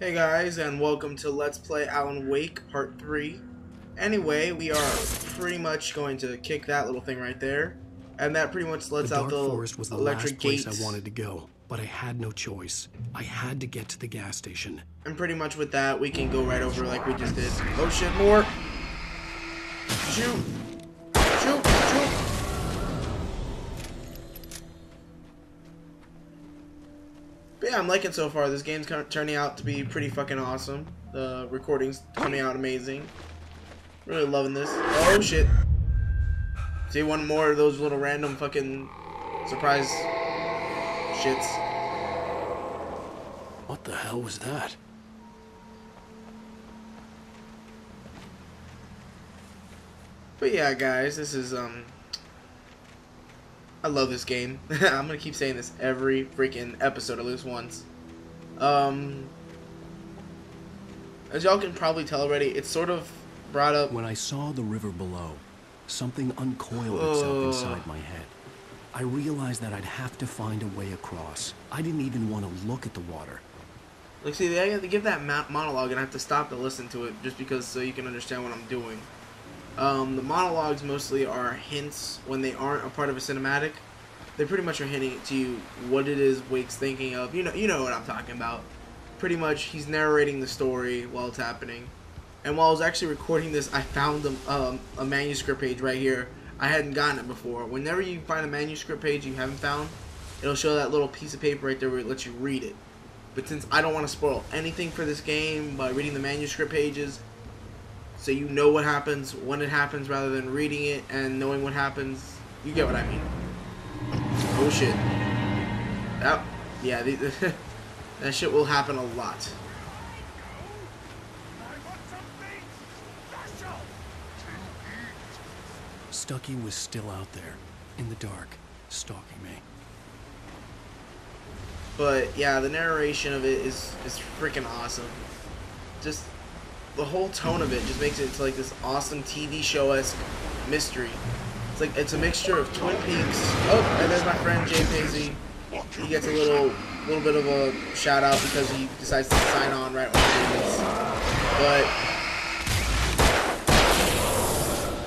Hey guys, and welcome to Let's Play Alan Wake Part 3. Anyway, we are pretty much going to kick that little thing right there, and that pretty much lets out dark the forest was the electric last place gates. I wanted to go, but I had no choice. I had to get to the gas station. And pretty much with that, we can go right over like we just did. Oh shit, more! Shoot! Shoot! Shoot! But yeah, I'm liking so far. This game's turning out to be pretty fucking awesome. The recording's coming out amazing. Really loving this. Oh shit. See, one more of those little random fucking surprise shits. What the hell was that? But yeah, guys, this is I love this game. I'm gonna keep saying this every freaking episode at least once. As y'all can probably tell already, it's sort of brought up. When I saw the river below, something uncoiled itself inside my head. I realized that I'd have to find a way across. I didn't even want to look at the water. Like, see, I have to give that monologue, and I have to stop to listen to it just because so you can understand what I'm doing. The monologues mostly are hints when they aren't a part of a cinematic. They pretty much are hinting to you what it is Wake's thinking of. You know what I'm talking about. Pretty much, he's narrating the story while it's happening. And while I was actually recording this, I found a manuscript page right here. I hadn't gotten it before. Whenever you find a manuscript page you haven't found, it'll show that little piece of paper right there where it lets you read it. But since I don't want to spoil anything for this game by reading the manuscript pages, so you know what happens when it happens rather than reading it and knowing what happens, you get what I mean. Oh shit. Oh, yeah, that shit will happen a lot. Stucky was still out there, in the dark, stalking me. But yeah, the narration of it is freaking awesome. Just the whole tone of it just makes it into like this awesome TV show-esque mystery. It's like it's a mixture of Twin Peaks. Oh, and there's my friend Jay Paisley. He gets a little bit of a shout out because he decides to sign on right when he does. But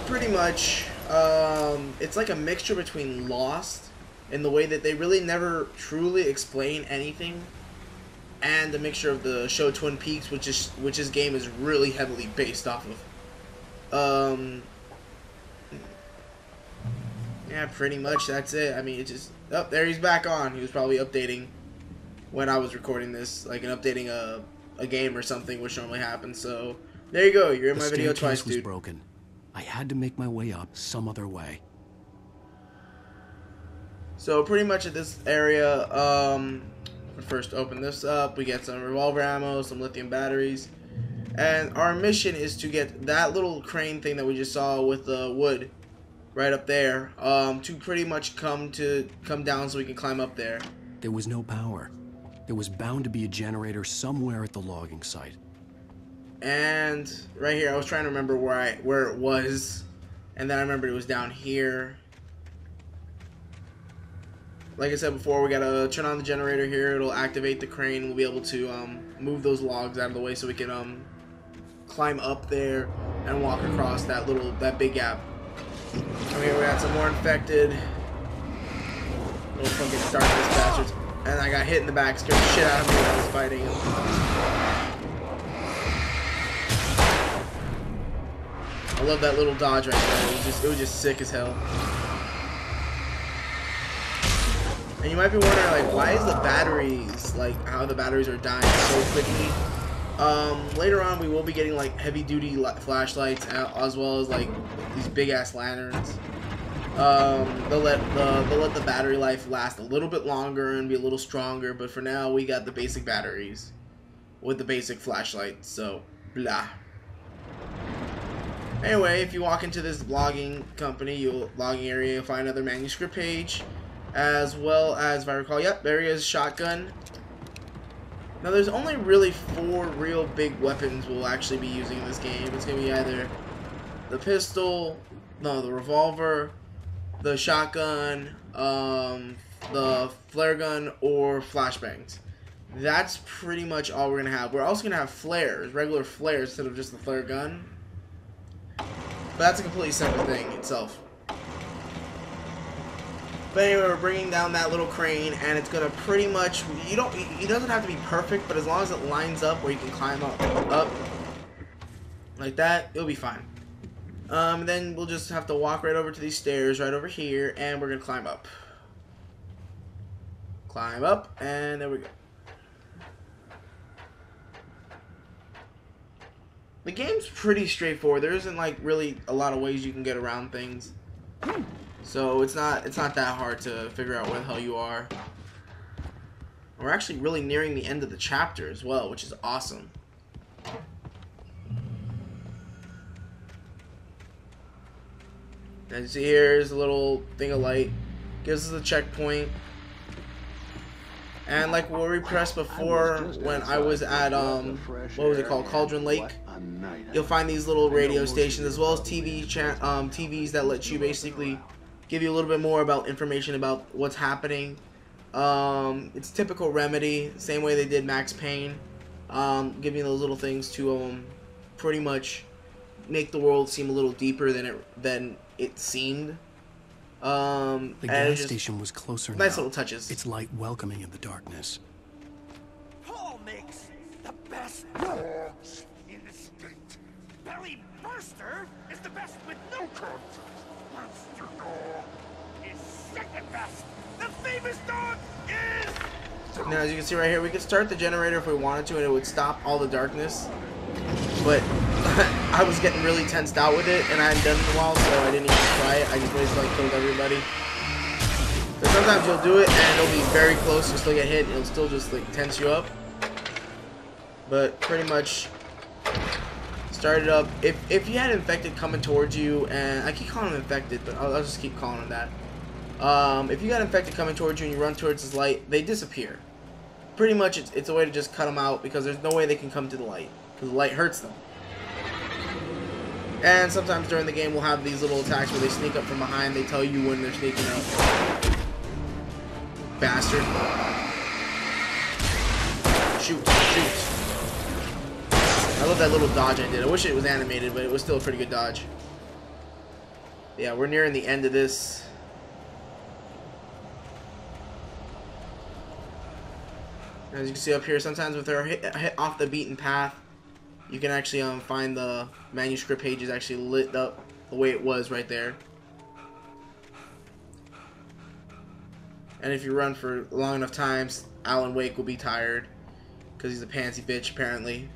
pretty much, it's like a mixture between Lost in the way that they really never truly explain anything, and a mixture of the show Twin Peaks, which this game is really heavily based off of. Yeah, pretty much that's it. I mean, it just... Oh, there he's back on. He was probably updating when I was recording this, like updating a game or something, which normally happens. So there you go. You're in my video twice, dude. Was broken. I had to make my way up some other way. So pretty much at this area, first open this up. We get some revolver ammo, some lithium batteries, and our mission is to get that little crane thing that we just saw with the wood right up there, to pretty much come down so we can climb up there. There was no power. There was bound to be a generator somewhere at the logging site. And right here, I was trying to remember where it was, and then I remembered it was down here. Like I said before, we gotta turn on the generator here. It'll activate the crane. We'll be able to move those logs out of the way so we can climb up there and walk across that big gap. Okay, we got some more infected. Little fucking darkness bastards. And I got hit in the back, scared the shit out of me when I was fighting him. I love that little dodge right there. It was just sick as hell. And you might be wondering, like, why is the batteries, like, how the batteries are dying so quickly? Later on, we will be getting, like, heavy-duty flashlights, as well as, like, these big-ass lanterns. They'll let the battery life last a little bit longer and be a little stronger, but for now, we got the basic batteries with the basic flashlights, so, blah. Anyway, if you walk into this logging area, you'll find another manuscript page, as well as, if I recall, yep, there he is, shotgun. Now, there's only really 4 real big weapons we'll actually be using in this game. It's going to be either the pistol, the revolver, the shotgun, the flare gun, or flashbangs. that's pretty much all we're gonna have. We're also gonna have flares, regular flares instead of just the flare gun. But that's a completely separate thing itself. But anyway, we're bringing down that little crane, and it's gonna pretty much, it doesn't have to be perfect, but as long as it lines up where you can climb up like that, it'll be fine. Then we'll just have to walk right over to these stairs right over here, and we're gonna climb up. Climb up, and there we go. The game's pretty straightforward. There isn't like really a lot of ways you can get around things. So it's not that hard to figure out where the hell you are. We're actually really nearing the end of the chapter as well, which is awesome. As you see here is a little thing of light. Gives us a checkpoint. And like what we pressed before when I was at what was it called, Cauldron Lake, you'll find these little radio stations as well as TVs that let you basically give you a little bit more about information about what's happening. It's typical Remedy, same way they did Max Payne, giving you those little things to pretty much make the world seem a little deeper than it seemed. The gas station was closer now. Nice little touches. Its light welcoming in the darkness. Paul makes the best dogs in the state. Belly Burster is the best with no contest. Monster Dog is second best. The famous dog is... Now, as you can see right here, we could start the generator if we wanted to, and it would stop all the darkness. But I was getting really tensed out with it, and I hadn't done it in a while, so I didn't even try it. I just basically like killed everybody. But sometimes you'll do it, and it'll be very close. You'll still get hit, and it'll still just like tense you up. But pretty much started up. If you had infected coming towards you, and I keep calling them infected, but I'll just keep calling them that. If you got infected coming towards you and you run towards this light, they disappear. Pretty much, it's a way to just cut them out because there's no way they can come to the light. The light hurts them. And sometimes during the game we'll have these little attacks where they sneak up from behind. They tell you when they're sneaking up. Bastard. Shoot, shoot. I love that little dodge I did. I wish it was animated, but it was still a pretty good dodge. Yeah, we're nearing the end of this. As you can see up here, sometimes if they're hit off the beaten path, you can actually find the manuscript pages actually lit up the way it was right there. And if you run for long enough times, Alan Wake will be tired because he's a pansy bitch apparently.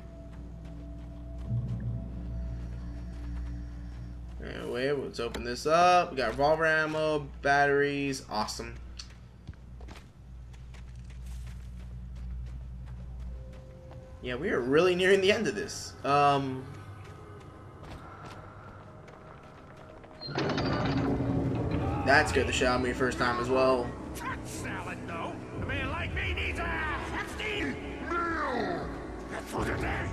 Anyway, let's open this up. We got revolver ammo, batteries, awesome. Yeah, we are really nearing the end of this. That scared the shit out of me first time as well. Salad, no. A man like me needs a 16 meal. That's for the day.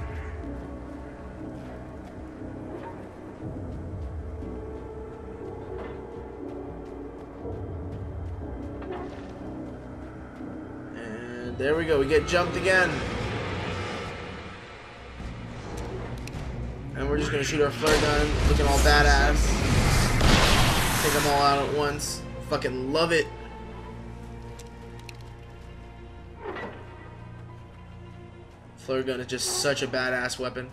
And there we go. We get jumped again. And we're just gonna shoot our flare gun, looking all badass. Take them all out at once. Fucking love it. Flare gun is just such a badass weapon.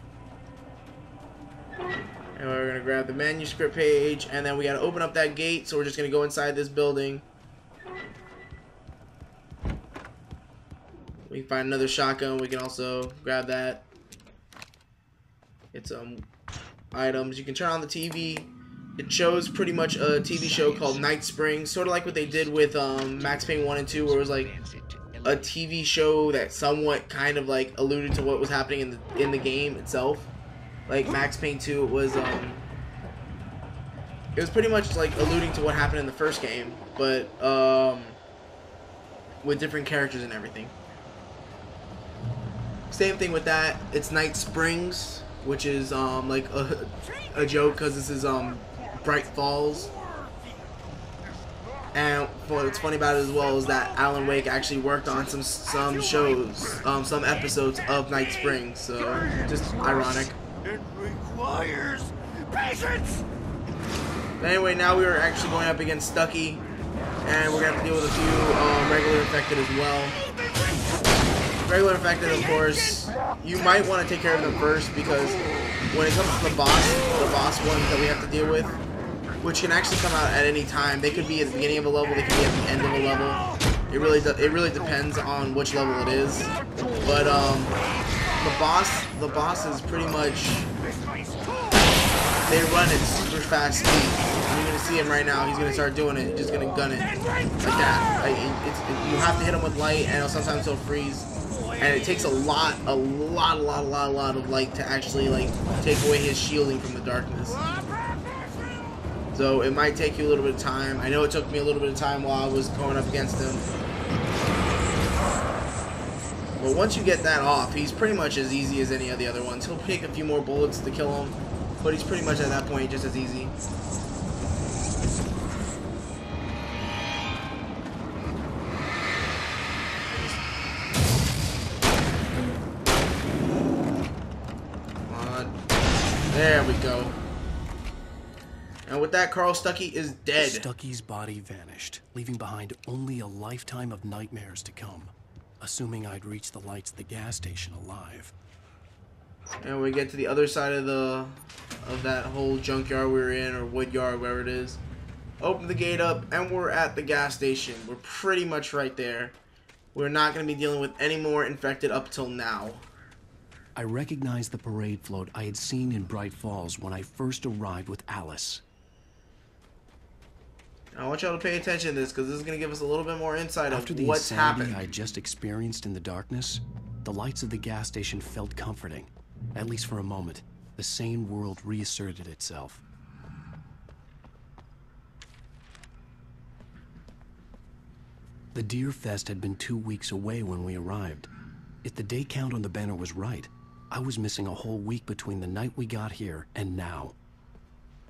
And we're gonna grab the manuscript page, and then we gotta open up that gate, so we're just gonna go inside this building. We can find another shotgun, we can also grab that. It's items. You can turn on the TV. It shows pretty much a TV show called Night Springs, sort of like what they did with Max Payne 1 and 2, where it was like a TV show that somewhat kind of like alluded to what was happening in the game itself. Like Max Payne 2, it was pretty much like alluding to what happened in the first game, but with different characters and everything. Same thing with that. It's Night Springs, which is like a joke because this is Bright Falls. And what's funny about it as well is that Alan Wake actually worked on some shows, some episodes of Night Springs. So just ironic. It requires patience. But anyway, now we are actually going up against Stucky, and we're gonna have to deal with a few regular infected as well. Regular infected, of course, you might want to take care of them first, because when it comes to the boss ones that we have to deal with, which can actually come out at any time. They could be at the beginning of a level, they could be at the end of a level. It really depends on which level it is. But the boss is pretty much, they run at super fast speed. And you're gonna see him right now. He's gonna start doing it. Just gonna gun it like that. You have to hit him with light, and sometimes he'll freeze. And it takes a lot of light to actually like take away his shielding from the darkness. So it might take you a little bit of time. I know it took me a little bit of time while I was going up against him. But once you get that off, he's pretty much as easy as any of the other ones. He'll take a few more bullets to kill him, but he's pretty much at that point just as easy. Come on. There we go. And with that, Carl Stucky is dead. Stucky's body vanished, leaving behind only a lifetime of nightmares to come. Assuming I'd reach the lights at the gas station alive. And we get to the other side of that whole junkyard we were in, or wood yard, wherever it is. Open the gate up, and we're at the gas station. We're pretty much right there. We're not going to be dealing with any more infected up till now. I recognized the parade float I had seen in Bright Falls when I first arrived with Alice. I want y'all to pay attention to this, because this is going to give us a little bit more insight After of the what's happened. I just experienced in the darkness, the lights of the gas station felt comforting. At least for a moment, the sane world reasserted itself. The Deer Fest had been 2 weeks away when we arrived. If the day count on the banner was right, I was missing a whole week between the night we got here and now.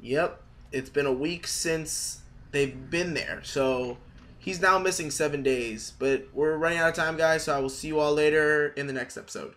Yep, it's been a week since they've been there, so he's now missing 7 days. But we're running out of time, guys, so I will see you all later in the next episode.